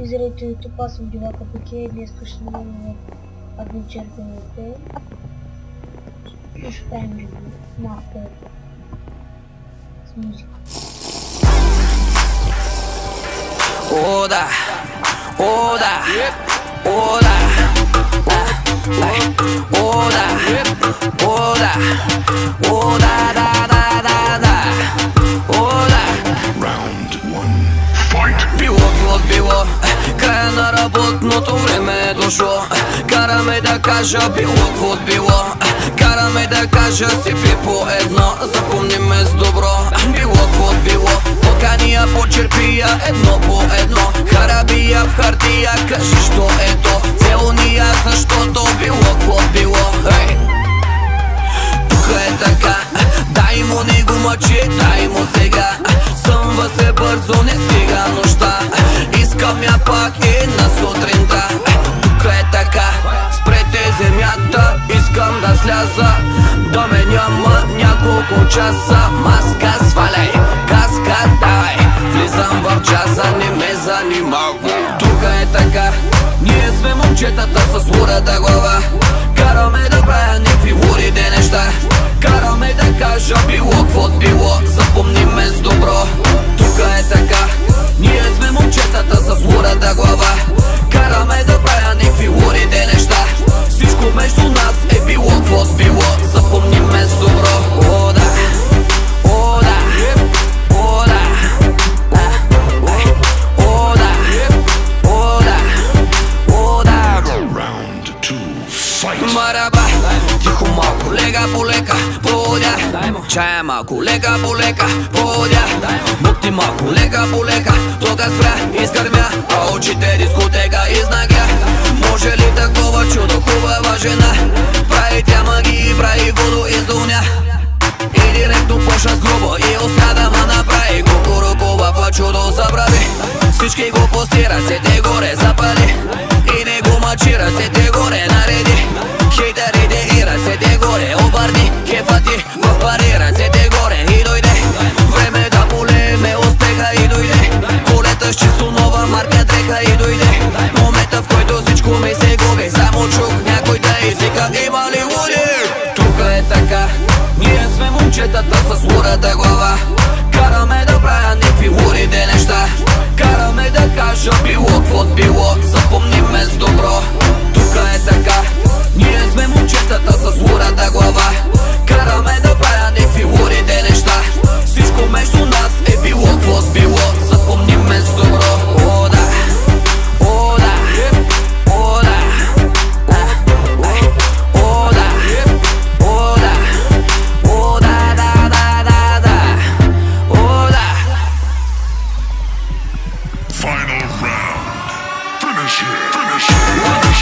И заради YouTube аз съм била Капуки, днес ще снимам в Adventure PvP. И ще правим ревю на PvP с музика. О, да! О, да! О, да! О, да! О, да! О, да, да, да, да, да! О, да! Round one, fight! Било, било, края на работното време е дошло. Караме да кажа било, било. Караме да кажа си пи по едно. Запомни ме с добро. Било, покания почерпия едно по едно. Харабия в хартия, кажи що е то. Цел ния, защото било. Ей! Тук е така, дай му не го мъчи, дай му сега. Съмва се бързо, не стига нощта. Искам я пак и на сутринта. Тук е така, спрете земята. Искам да сляза, да ме няма няколко часа. Маска сваляй, каска давай. Влизам в джаза, не ме занимава. Тук е така, ние сме момчетата с лудата глава. Караме да правя някакви лудите неща. Караме да кажа било, запомни ме с добро. Тук е така, ние сме момчетата с лудата глава. Караме да правя някакви лудите неща. Всичко между нас е било, запомни ме с добро. О, да! О, да! О, да! О, да! О, да! О, да! Round two, fight! Мараба, тихо малко, лека по лека, подя. Чая малко, лека по лека, подя. Букти малко, лека по лека, тога спря, изгърмя, а очите дискотека изнагя. Може ли такова чудо, хубава жена? Прави тя магии, прави водо из дуня. И директно почна с грубо и успя да ма направи. Кукурукова в чудо забрави. Всички го пусти, ръцете горе запали. И не го мъчи, ръцете горе нареди. Хейтерите и ръцете горе обърни. Кефа ти в пари, ръцете горе и дойде. Време да полеме успеха и дойде. Колета с чисто нова марка дреха и дойде. Момента в който всичко ми се губи. Само чух някой да изика, има ли луди? Тук е така, ние сме момчетата с лудата глава. Караме да правя някакви лудите неща. Караме да кажа било, запомни ме с добро. Тук е така, ние сме момчетата с лудата глава. Караме да правя някакви лудите неща. Всичко между нас е било, запомни ме с добро. О, да! О, да! О, да! О, да! О, да! О, да, да. О, да! Final round! Finish it! О, да!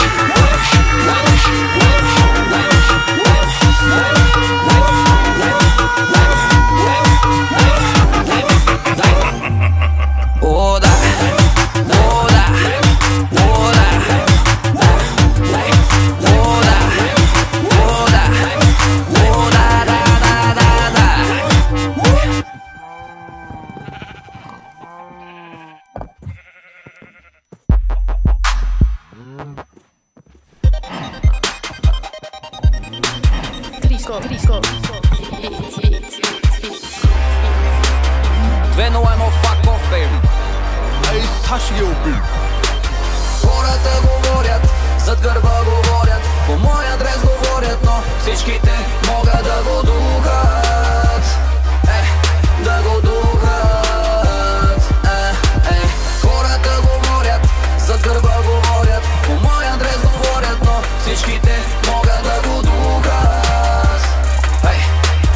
О, да! О, да! О, да! О, да! О, да. Crisco. 2-0-1 fuck off, baby. Ей, Саши убил! Хората говорят, зад гърба говорят, по мой адрес говорят, но всичките могат да го духат. Да го духат. Хората говорят, зад гърба говорят, по мой адрес говорят, но всичките могат да го духат.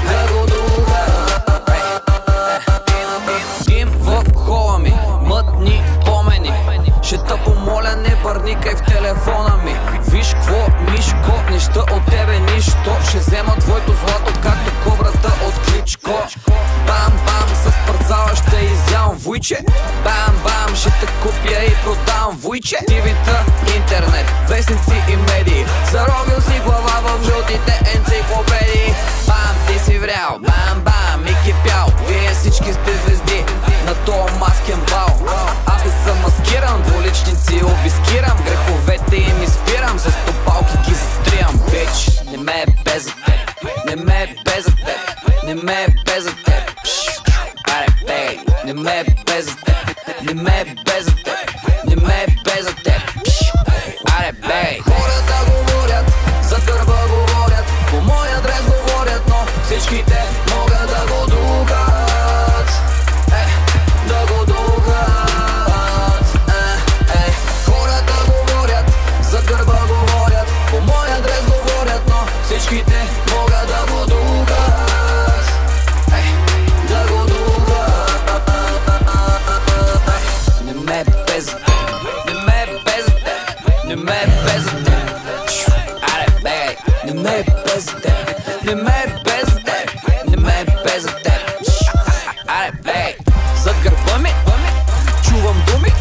Да го духат. Им в хола ми, мътни спомени. Ще те помоля, не бърникай в телефона ми. Виж кво, Мишко, неща от тебе нищо. Ще взема твоето злато, както кобрата от Кличко. Бам-бам, с парцала ще изявам вуйче. Бам-бам, ще те купя и продавам вуйче. TV-та, интернет, вестници и медии. Заровил си глава в жълтите енциклопедии. Бам, ти си врял, бам-бам, и кипял. Вие всички сте звезди на тоя маскен бал. Аз не съм маскиран, уличници обискирам, греховете им изпирам, с топалки ги затриям. Бич, не ме е без за теб, не ме е без за теб, не ме е без за теб. Аре, бей, не ме е без за теб, не ме е без за теб, не ме е без за теб. Аре, бей. Хората говорят, за гърба говорят, по мой адрес говорят, но всичките могат да го духат. Да го духат. Хората говорят, за гърба говорят, по мой адрес говорят, но всичките могат да го духат. Да го духат. Не ме е без за теб, не ме е без за теб, не ме е без за теб. Аре, бей, не ме е без за теб, не ме е без за теб, не ме е без за теб. Аре, бей, зад гърба ми чувам думи,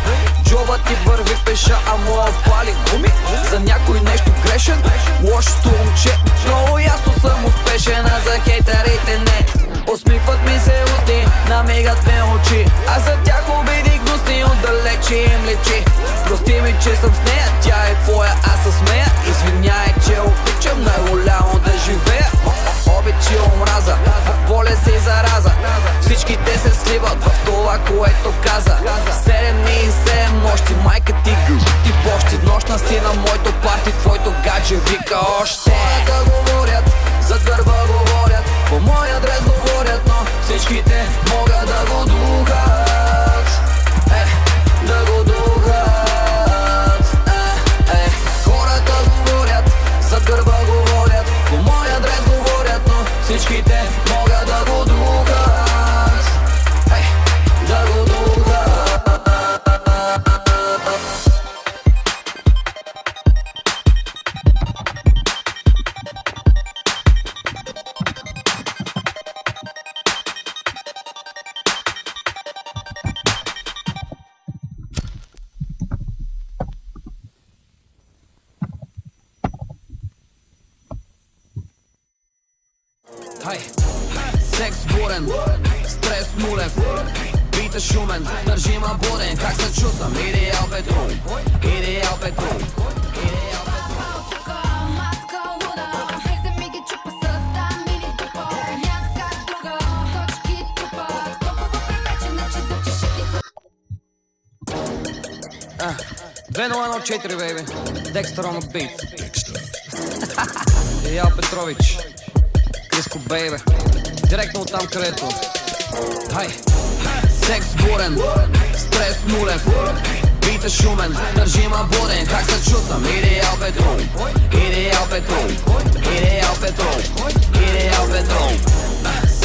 джоба ти върви пеша, а моя пали гуми. За някой нещо грешен, лошото момче, много ясно съм успешен, а за хейтерите не. Усмихват ми се усти, намигат ме очи, а за тях обиди гнусни, отдалече им лечи. Прости ми, че съм с нея, тя е твоя, аз се смея. Извиняй, че обичам най-голямо да живея. Обич и омраза, болест и зараза, всичките се сливат в това, което каза. 7 дни и 7 нощи, майка ти ти бощи. Нощна си на моето парти, твоето гадже вика още. Хората говорят, зад гърба говорят, по мой адрес говорят, но всичките могат да го духат. Да го духат. Хората говорят, зад гърба говорят, по мой адрес говорят, но всичките могат да го духат. Да го духат. Хай, секс бурен, стрес нулев, бит е шумен, държи ма буден, как се чувствам? Идеал Петров, идеал Петров, идеал Петров. Маска луда, влезе ми ги чупа с там или тупа. Някак друга, точки трупа. Толкова превечена, че дъвчеш и ти 2-0-1-4, бейби, Декстър on the beat. Идеал Петрович, Криско, бейбе, директно от там където. Хай, секс бурен, стрес нулев, бит е шумен, държи ма буден, как се чувствам? Идеал Петров, идеал Петров, идеал Петров, идеал Петров.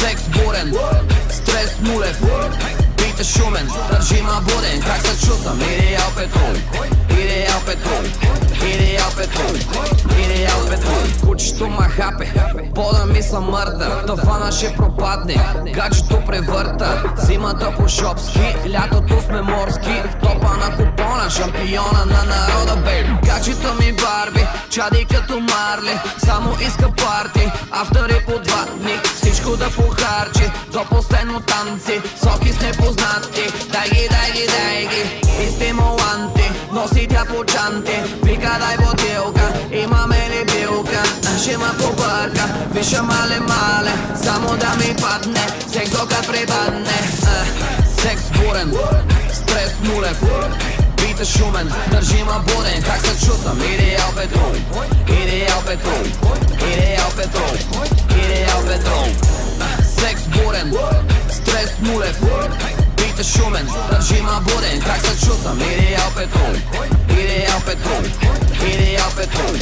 Секс бурен, стрес нулев, бит е шумен, държи ма буден, как се чувствам? Идеал Петров, идеал Петров, идеал Петров, идеал Петров. Кучето ма хапе, пода ми са мърда, тавана ще пропадне, гаджето превърта. Зимата по шопски, лятото сме морски, в топа на купона, шампиона на народа, бейб. Гаджето ми Барби, чади като Марли, само иска парти, автори по 2 дни, всичко да похарчи, до последно танци, соки с непознати. Дай ги, дай ги, дай ги, и стимуланти, носи тя по чанти, вика дай бутилка, имаме ли билка? Ще ма побърка, виша мале, само да ми падне, секс дока припадне. Секс бурен, стрес нулев, бит е шумен, държи ма буден, как се чувствам? Идеал Петров, идеал Петров, идеал Петров, идеал Петров. Секс бурен, стрес нулев, бит е шумен, държи ма буден, как се чувствам? Идеал Петров, идеал Петров, идеал Петров,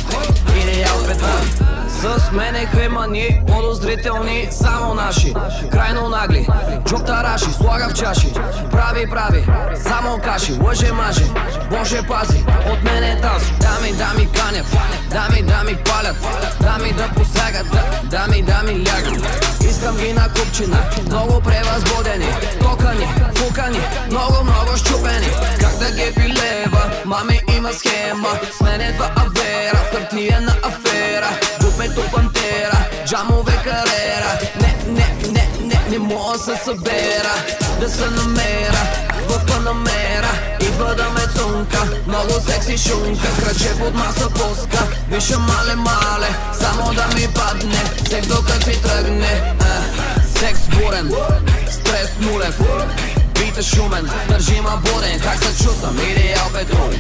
идеал Петров. С мене хемани, подозрителни, само наши, крайно нагли, джоб тараши, слага в чаши, прави, само каши, лъже мажи, Боже пази, от мене тази. Дами канят, дами палят, дами да посягат, дами лягат. Искам ги на купчина, много превъзбудени, токани, фукани, много щупени. Как да ги пилева, мами има схема, с мен едва авера, в хартиена афера. Бупето пантера, джамове карера, не мога се събера, да се намера в Панамера. Идва да ме цунка, шунка, много секси шунка, кръче под маса плоска. Виша мале, само да ми падне, секс докато си тръгне. Секс бурен, стрес нулев, бит е шумен, държи ма буден. Как се чувствам? Идеал петрол,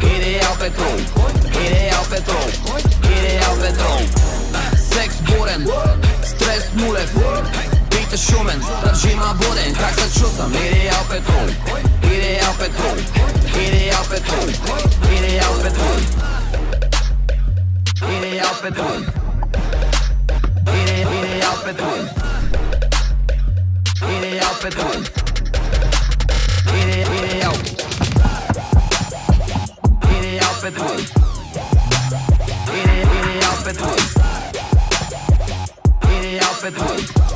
идеал петрол, идеал петрол, идеал петрол. Секс бурен, стрес нулев, бит е шумен, държи ма буден. Как се чувствам? Идеал петрол, идеал петрол, идеал петрол, идеал петрол, идеал петрол, идеал петрол, идеал петрол, идеал петрол, идеал петрол, идеал петрол.